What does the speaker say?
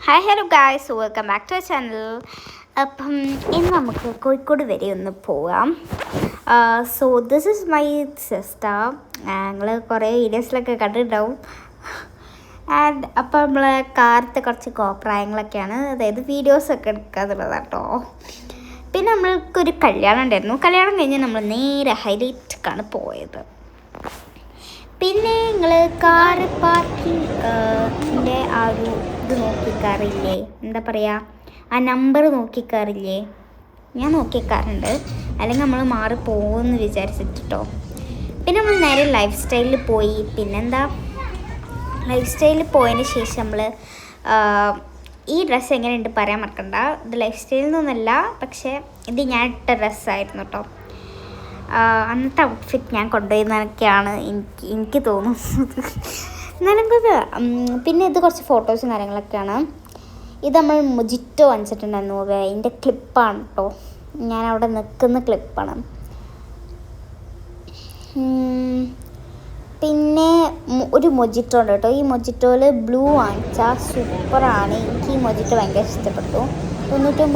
Hi hello guys, welcome back to channel. അപ്പം ഇന്ന് നമുക്ക് കോഴിക്കോട് വരെ ഒന്ന് പോവാം. So this is my sister. ഞങ്ങൾ കുറേ വീഡിയോസിലൊക്കെ കണ്ടിട്ടുണ്ടാവും. ആൻഡ് അപ്പം നമ്മൾ കാലത്തെ കുറച്ച് കോപ്രായങ്ങളൊക്കെയാണ്, അതായത് വീഡിയോസൊക്കെ എടുക്കാന്നുള്ളത് കേട്ടോ. പിന്നെ നമ്മൾക്കൊരു കല്യാണം ഉണ്ടായിരുന്നു. കല്യാണം കഴിഞ്ഞ് നമ്മൾ നേരെ ഹൈലൈറ്റ്ക്കാണ് പോയത്. പിന്നെ നിങ്ങൾ കാർ പാർക്കിങ്ങിൻ്റെ ആ ഒരു ഇത് നോക്കിക്കാറില്ലേ, എന്താ പറയുക, ആ നമ്പർ നോക്കിക്കാറില്ലേ? ഞാൻ നോക്കിക്കാറുണ്ട്, അല്ലെങ്കിൽ നമ്മൾ മാറി പോകുമെന്ന് വിചാരിച്ചിട്ടോ. പിന്നെ നമ്മൾ നേരെ ലൈഫ് സ്റ്റൈലിൽ പോയി. പിന്നെന്താ, ലൈഫ് സ്റ്റൈലിൽ പോയതിന് ശേഷം നമ്മൾ ഈ ഡ്രസ്സ് എങ്ങനെയുണ്ട് പറയാൻ മറക്കണ്ട. ഇത് ലൈഫ് സ്റ്റൈലിൽ നിന്നല്ല, പക്ഷേ ഇത് ഞാൻ ഇട്ട ഡ്രസ്സായിരുന്നു കേട്ടോ. അന്നത്തെ ഔട്ട്ഫിറ്റ് ഞാൻ കൊണ്ടുപോയിരുന്നതൊക്കെയാണ് എനിക്ക് തോന്നുന്നത്. എന്നാലും പിന്നെ ഇത് കുറച്ച് ഫോട്ടോസും കാര്യങ്ങളൊക്കെയാണ്. ഇത് നമ്മൾ മൊജിറ്റോ വാങ്ങിച്ചിട്ടുണ്ടായിരുന്നു. അതിൻ്റെ ക്ലിപ്പാണ് കേട്ടോ, ഞാൻ അവിടെ നിൽക്കുന്ന ക്ലിപ്പാണ്. പിന്നെ ഒരു മൊജിറ്റോ ഉണ്ട് കേട്ടോ. ഈ മൊജിറ്റോയിൽ ബ്ലൂ വാങ്ങിച്ചാൽ സൂപ്പറാണ്. എനിക്ക് ഈ മൊജിറ്റോ ഭയങ്കര ഇഷ്ടപ്പെട്ടു. 99